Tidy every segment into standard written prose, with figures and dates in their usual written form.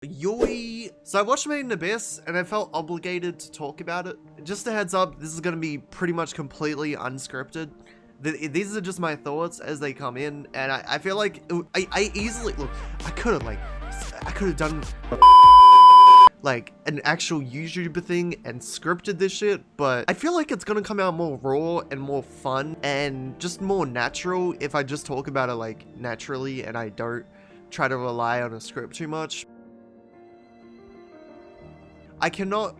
Yoi! So I watched Made in Abyss and I felt obligated to talk about it. Just a heads up, this is going to be pretty much completely unscripted. These are just my thoughts as they come in, and I feel like I easily look. I could have done like an actual YouTuber thing and scripted this shit, but I feel like it's gonna come out more raw and more fun and just more natural if I just talk about it like naturally and I don't try to rely on a script too much. I cannot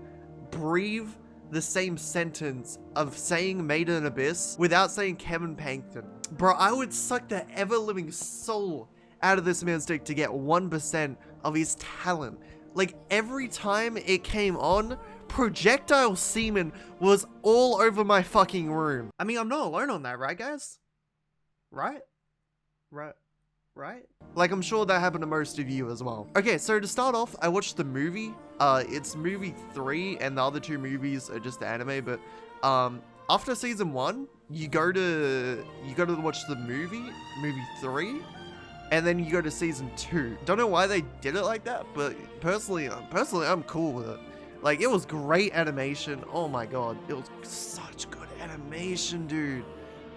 breathe the same sentence of saying Made in Abyss without saying Kevin Pangton. Bro, I would suck the ever-living soul out of this man's dick to get 1% of his talent. Like, every time it came on, projectile semen was all over my fucking room. I mean, I'm not alone on that, right, guys? Right? Right? Like, I'm sure that happened to most of you as well. Okay, so to start off, I watched the movie. It's movie 3, and the other 2 movies are just anime, but, after season 1, you go to watch the movie 3, and then you go to season 2. Don't know why they did it like that, but personally, I'm cool with it. Like, it was great animation. Oh my god, it was such good animation, dude.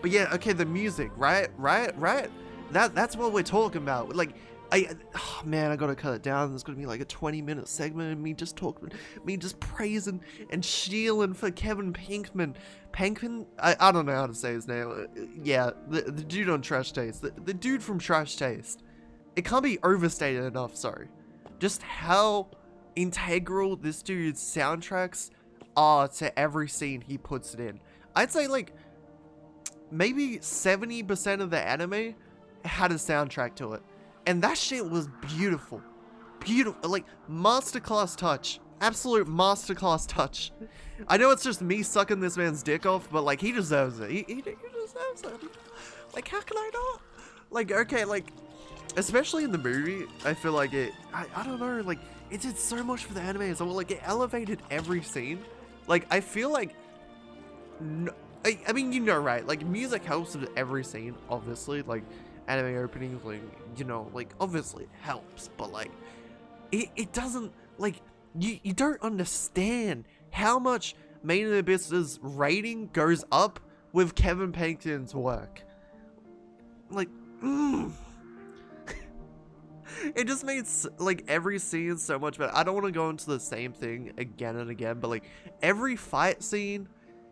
But yeah, okay, the music, right? That's what we're talking about. Like, oh man, I gotta cut it down. There's gonna be like a 20-minute segment of me just praising and shielding for Kevin Pinkman. I don't know how to say his name. Yeah, the dude on Trash Taste. The dude from Trash Taste. It can't be overstated enough, sorry. Just how integral this dude's soundtracks are to every scene he puts it in. I'd say like maybe 70% of the anime had a soundtrack to it. And that shit was beautiful. Beautiful. Like, masterclass touch. Absolute masterclass touch. I know it's just me sucking this man's dick off, but, like, he deserves it. He deserves it. Like, how can I not? Like, okay, like, especially in the movie, I feel like I don't know, like, it did so much for the anime. So, like, it elevated every scene. Like, I feel like, I mean, you know, right? Like, music helps with every scene, obviously. Like, anime openings, like, you know, like, obviously it helps, but like it doesn't, like, you don't understand how much Made in Abyss's rating goes up with Kevin Pangton's work. Like, it just made like every scene so much better. I don't want to go into the same thing again and again, but like every fight scene,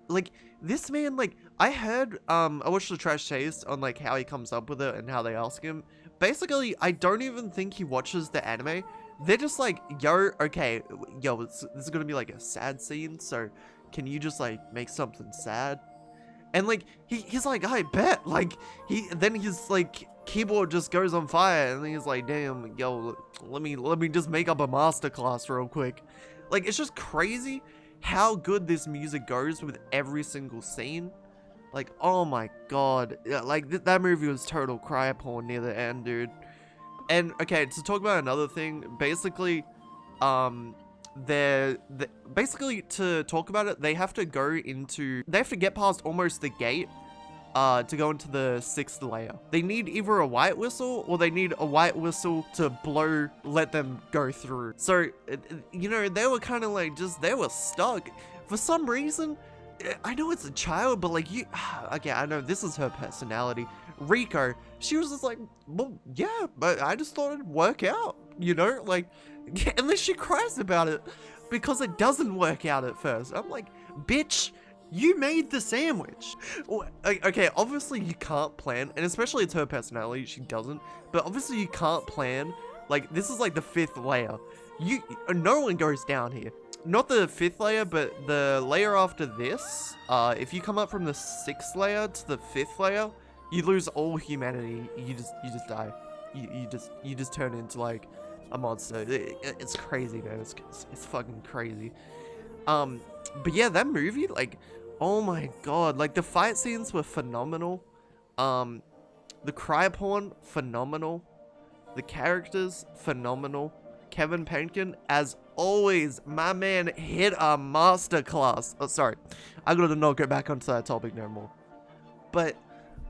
like, this man, like, I heard, I watched the Trash Taste on, like, how he comes up with it and how they ask him. Basically, I don't even think he watches the anime. They're just like, yo, okay, yo, this is gonna be, like, a sad scene, so can you just, like, make something sad? And, like, he's like, I bet, like, then his, like, keyboard just goes on fire, and he's like, damn, yo, let me just make up a masterclass real quick. Like, it's just crazy how good this music goes with every single scene. Like, oh my god. Yeah, like, that movie was total cry porn near the end, dude. And, okay, to talk about another thing, basically, basically, to talk about it, they have to get past almost the gate, to go into the 6th layer. They need either a white whistle or they need a white whistle to blow, let them go through. So, you know, they were kind of like, they were stuck. For some reason, I know it's a child, but like, okay, I know this is her personality. Riko, she was just like, well, yeah, but I just thought it'd work out, you know? Like, and then she cries about it because it doesn't work out at first. I'm like, bitch, you made the sandwich. Okay, obviously you can't plan, and especially it's her personality, she doesn't, but obviously you can't plan. Like, this is like the 5th layer. No one goes down here. Not the 5th layer, but the layer after this. If you come up from the 6th layer to the 5th layer, you lose all humanity. You just die. You just turn into like a monster. It's crazy, man. It's fucking crazy. But yeah, that movie, like, oh my god, like, the fight scenes were phenomenal. The cry porn, phenomenal. The characters, phenomenal. Kevin Pangton, as always, my man hit a masterclass. Oh, sorry, I gotta not go back onto that topic no more. But,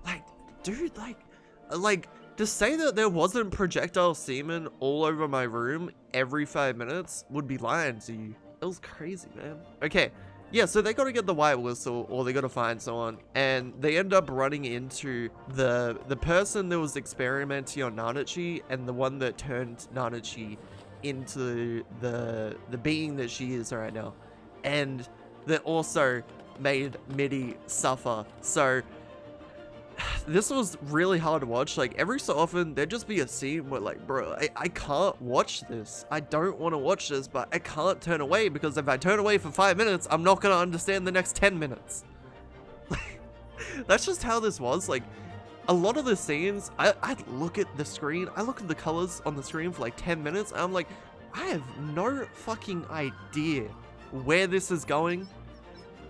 like, dude, like, To say that there wasn't projectile semen all over my room every 5 minutes would be lying to you. It was crazy, man. Okay, yeah, so they gotta get the white whistle, or they gotta find someone, and they end up running into the person that was experimenting on Nanachi, and the one that turned Nanachi into the being that she is right now, and that also made Midi suffer. So this was really hard to watch. Like, every so often there'd just be a scene where, like, bro, I can't watch this. I don't want to watch this, but I can't turn away, because if I turn away for 5 minutes, I'm not gonna understand the next 10 minutes. That's just how this was. Like, a lot of the scenes, I'd look at the screen, I look at the colors on the screen for like 10 minutes, and I'm like, I have no fucking idea where this is going,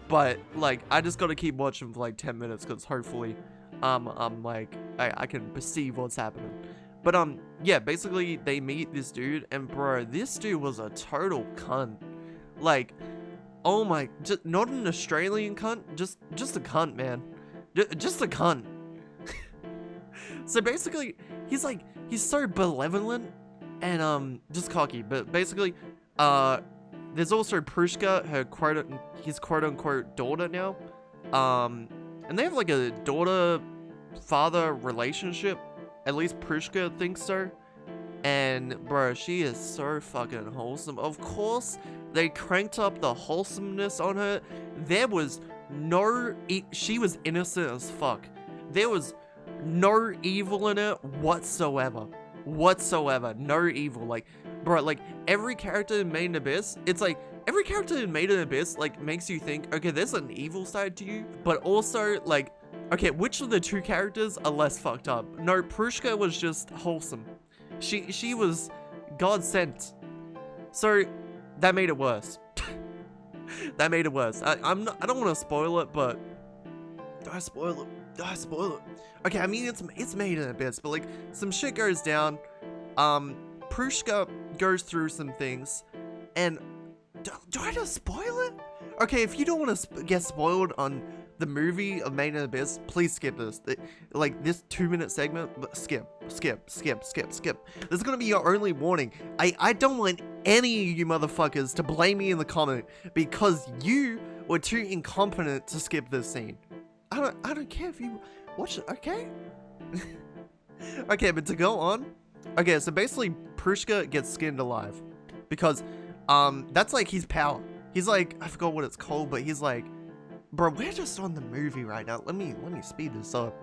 but like, I just gotta keep watching for like 10 minutes, because hopefully I'm like, I can perceive what's happening. But yeah, basically they meet this dude, and bro, this dude was a total cunt. Like, oh my, just not an Australian cunt, just a cunt, man. Just a cunt. So basically, he's so benevolent and just cocky. But basically, there's also Prushka, his quote unquote daughter now. And they have like a daughter-father relationship. At least Prushka thinks so. And bro, she is so fucking wholesome. Of course, they cranked up the wholesomeness on her. There was no, she was innocent as fuck. There was no evil in it whatsoever. No evil. Like, bro, like, every character in Made in Abyss, it's like, every character in Made in Abyss, like, makes you think, okay, there's an evil side to you, but also, like, okay, which of the two characters are less fucked up? No, Prushka was just wholesome. She was God sent. So, that made it worse. That made it worse. I don't want to spoil it, but do I spoil it? Okay, I mean, it's Made in Abyss, but like, some shit goes down. Prushka goes through some things, and do I just spoil it? Okay, if you don't want to get spoiled on the movie of Made in Abyss, please skip this. Like, this 2-minute segment, but skip. This is gonna be your only warning. I don't want any of you motherfuckers to blame me in the comment because you were too incompetent to skip this scene. I don't care if you watch it, okay? Okay, but to go on, okay, so basically Prushka gets skinned alive because that's like his power. He's like, I forgot what it's called, but he's like, bro, we're just on the movie right now. Let me speed this up.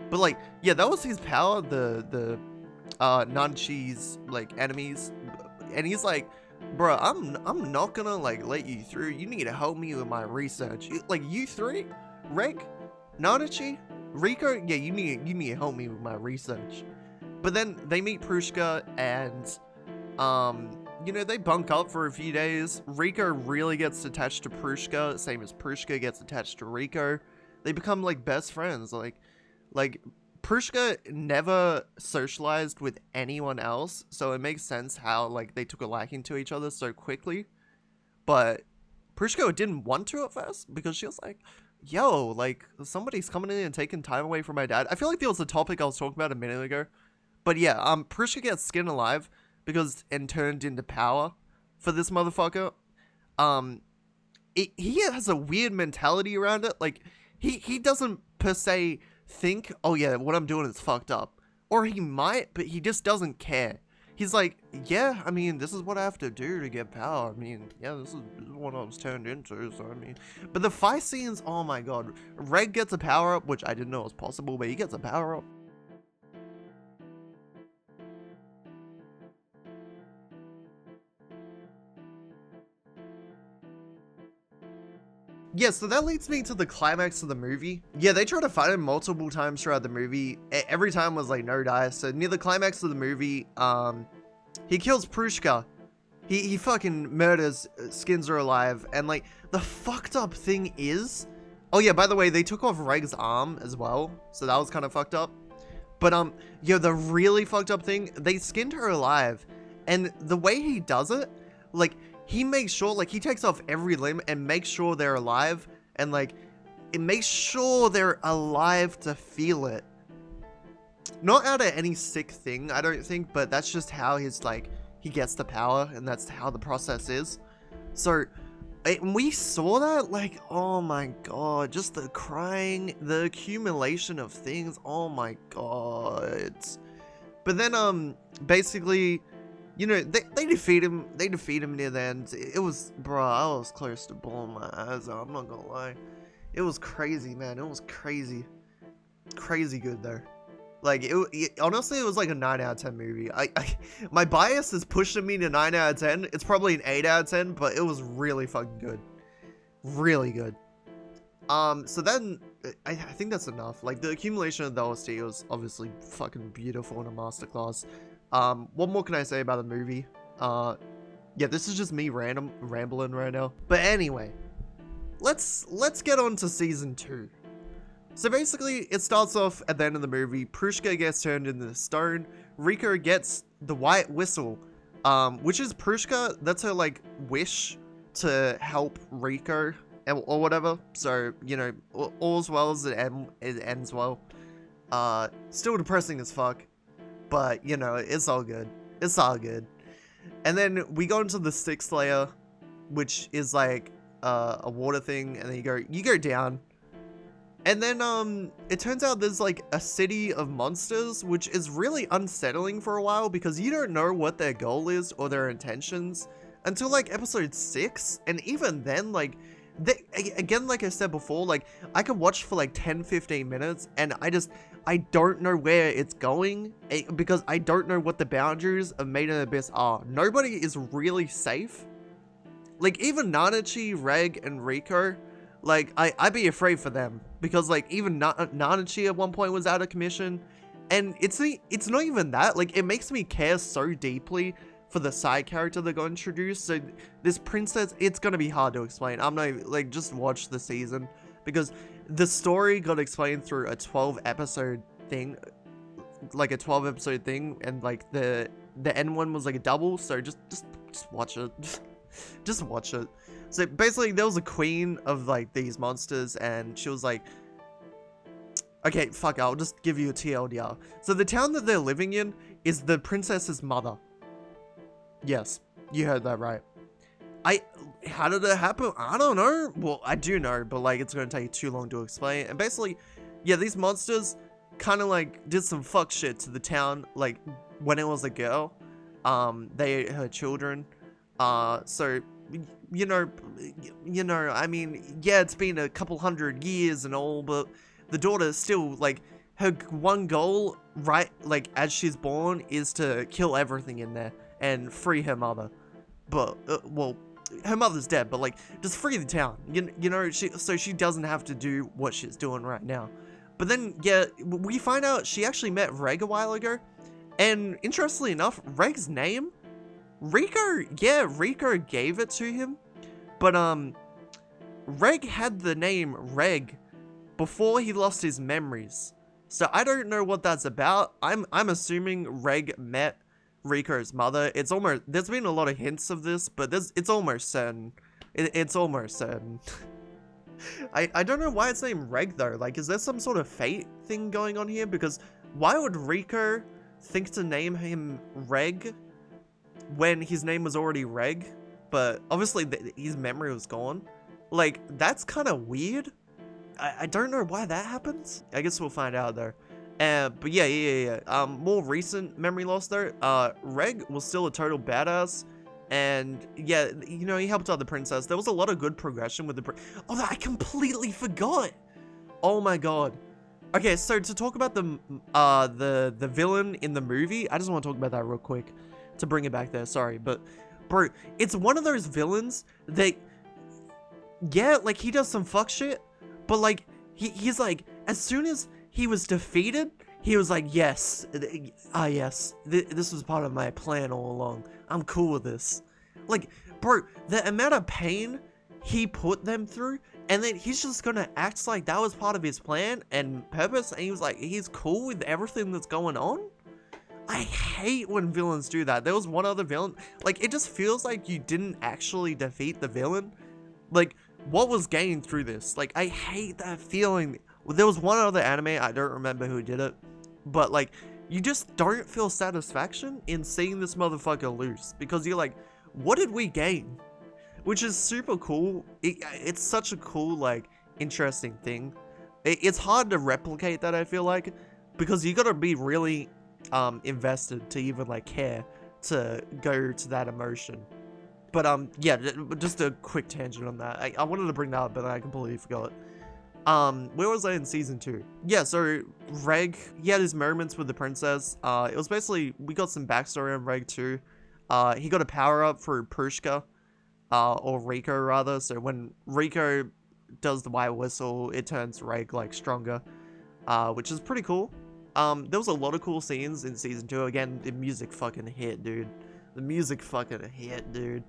But like, yeah, that was his power, the Nanachi's like enemies. And he's like, bro, I'm not gonna like let you through. You need to help me with my research. Like, you three, Reg, Nanachi, Rico, yeah, you need to help me with my research. But then they meet Prushka, and you know, they bunk up for a few days. Rico really gets attached to Prushka, same as Prushka gets attached to Rico. They become like best friends. Like Prushka never socialized with anyone else, so it makes sense how like they took a liking to each other so quickly. But Prushka didn't want to at first because she was like, yo, like, somebody's coming in and taking time away from my dad. I feel like there was a topic I was talking about a minute ago. But yeah, Prushka gets skinned alive because and turned into power for this motherfucker. He has a weird mentality around it. Like, he doesn't per se think, oh yeah, what I'm doing is fucked up. Or he might, but he just doesn't care. He's like, yeah, I mean, this is what I have to do to get power. I mean, yeah, this is what I was turned into, so I mean. But the fight scenes, oh my god. Reg gets a power-up, which I didn't know was possible, but he gets a power-up. Yeah, so that leads me to the climax of the movie. Yeah, they try to fight him multiple times throughout the movie. Every time was like no dice. So near the climax of the movie, he kills Prushka. He fucking murders, skins her alive. And like, the fucked up thing is, oh yeah, by the way, they took off Reg's arm as well. So that was kind of fucked up. But yo, the really fucked up thing, they skinned her alive. And the way he does it, like, he makes sure, like, he takes off every limb and makes sure they're alive, and like, it makes sure they're alive to feel it. Not out of any sick thing, I don't think, but that's just how his, like, he gets the power, and that's how the process is. So, when we saw that, like, oh my god, just the crying, the accumulation of things, oh my god. But then, basically, you know, they defeat him near the end. It was, bro, I was close to blowing my eyes out, I'm not gonna lie. It was crazy, man, it was crazy. Crazy good, though. Like, honestly, it was like a 9 out of 10 movie. My bias is pushing me to 9 out of 10. It's probably an 8 out of 10, but it was really fucking good. Really good. So then, I think that's enough. Like, the accumulation of the OST was obviously fucking beautiful in a masterclass. What more can I say about the movie? Yeah, this is just me rambling right now. But anyway, let's get on to season 2. So basically, it starts off at the end of the movie. Prushka gets turned into stone. Rika gets the white whistle, which is Prushka. That's her, like, wish to help Rika or whatever. So, you know, all's well as it ends well. Still depressing as fuck, but, you know, it's all good. It's all good. And then we go into the 6th layer, which is like a water thing, and then you go down. And then, it turns out there's, like, a city of monsters, which is really unsettling for a while, because you don't know what their goal is or their intentions until, like, episode 6, and even then, like, again, like I said before, like, I could watch for, like, 10-15 minutes, and I don't know where it's going, because I don't know what the boundaries of Made in Abyss are. Nobody is really safe. Like, even Nanachi, Reg, and Rico, like, I'd be afraid for them, because, like, even Nanachi at one point was out of commission, and it's not even that, like, it makes me care so deeply for the side character that got introduced. So this princess, it's gonna be hard to explain. I'm not even, like, just watch the season, because the story got explained through a 12-episode thing, like a 12-episode thing, and, like, the end one was like a double, so just watch it. Just watch it. So basically, there was a queen of, like, these monsters, and she was like, okay, fuck, I'll just give you a TLDR. So the town that they're living in is the princess's mother. Yes, you heard that right. How did it happen? I don't know. Well, I do know, but, like, it's gonna take too long to explain. And basically, yeah, these monsters kind of, like, did some fuck shit to the town, like, when it was a girl. They ate her children. So, you know, I mean, yeah, it's been a couple 100 years and all, but the daughter is still, like, her one goal, right, like, as she's born, is to kill everything in there and free her mother. But, well, her mother's dead, but, like, just free the town, you know, so she doesn't have to do what she's doing right now. But then, yeah, we find out she actually met Reg a while ago, and interestingly enough, Reg's name, Rico gave it to him, but, Reg had the name Reg before he lost his memories. So I don't know what that's about. I'm assuming Reg met Rico's mother. There's been a lot of hints of this, but it's almost certain. It's almost certain. I don't know why it's named Reg though. Like, is there some sort of fate thing going on here? Because why would Rico think to name him Reg when his name was already Reg? But obviously his memory was gone. Like, that's kind of weird. I don't know why that happens. I guess we'll find out though. But yeah. More recent memory loss though. Reg was still a total badass. And yeah, you know, he helped out the princess. There was a lot of good progression with the oh, I completely forgot. Oh my god. Okay, so to talk about the villain in the movie, I just want to talk about that real quick to bring it back there. Sorry, but bro, it's one of those villains that, yeah, like, he does some fuck shit, but, like, he's like, as soon as he was defeated, he was like, yes, yes, this was part of my plan all along. I'm cool with this. Like, bro, the amount of pain he put them through, and then he's just gonna act like that was part of his plan and purpose, and he was like, he's cool with everything that's going on? I hate when villains do that. There was one other villain, like, it just feels like you didn't actually defeat the villain. Like, what was gained through this? Like, I hate that feeling. There was one other anime, I don't remember who did it, but like, you just don't feel satisfaction in seeing this motherfucker lose, because you're like, what did we gain? Which is super cool. It's such a cool, like, interesting thing. It's hard to replicate that, I feel like, because you gotta be really invested to even like care to go to that emotion. But yeah, just a quick tangent on that. I wanted to bring that up, but I completely forgot. Where was I in season 2? Yeah, so Reg, he had his moments with the princess. It was basically, we got some backstory on Reg too. He got a power up for Prushka, or Rico rather. So when Rico does the white whistle, it turns Reg like stronger, which is pretty cool. There was a lot of cool scenes in season 2. Again, the music fucking hit, dude. The music fucking hit, dude.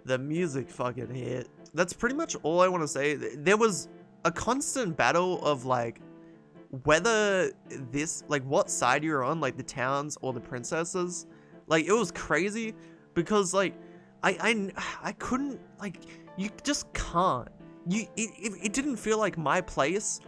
The music fucking hit. That's pretty much all I want to say. There was a constant battle of like whether this, like, what side you're on, like the towns or the princesses. Like, it was crazy because like I couldn't, like, you just can't. It didn't feel like my place.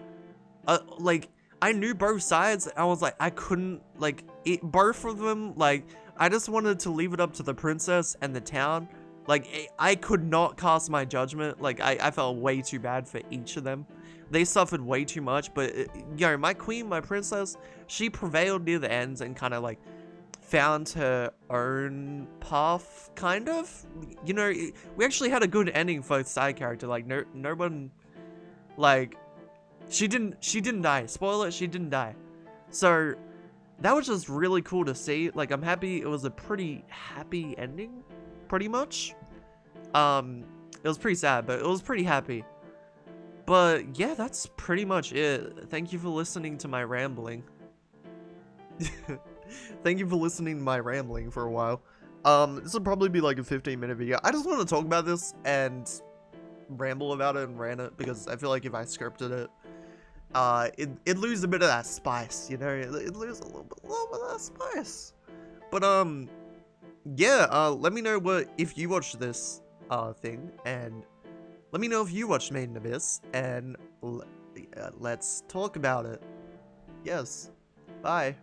Like, I knew both sides. I was like, I couldn't, like, both of them, like, I just wanted to leave it up to the princess and the town. Like, I could not cast my judgment. Like, I felt way too bad for each of them. They suffered way too much, but, you know, my queen, my princess, she prevailed near the ends and kind of, like, found her own path, kind of. You know, we actually had a good ending for the side character. Like, no one, like, she didn't die. Spoiler, she didn't die. So that was just really cool to see. Like, I'm happy. It was a pretty happy ending, pretty much. It was pretty sad, but it was pretty happy. But yeah, that's pretty much it. Thank you for listening to my rambling. Thank you for listening to my rambling for a while. This will probably be like a 15-minute video. I just want to talk about this and ramble about it and rant it, because I feel like if I scripted it, it lose a bit of that spice, you know? It lose a little bit of that spice. But yeah, let me know if you watched this thing, and let me know if you watched Made in Abyss, and let's talk about it. Yes. Bye.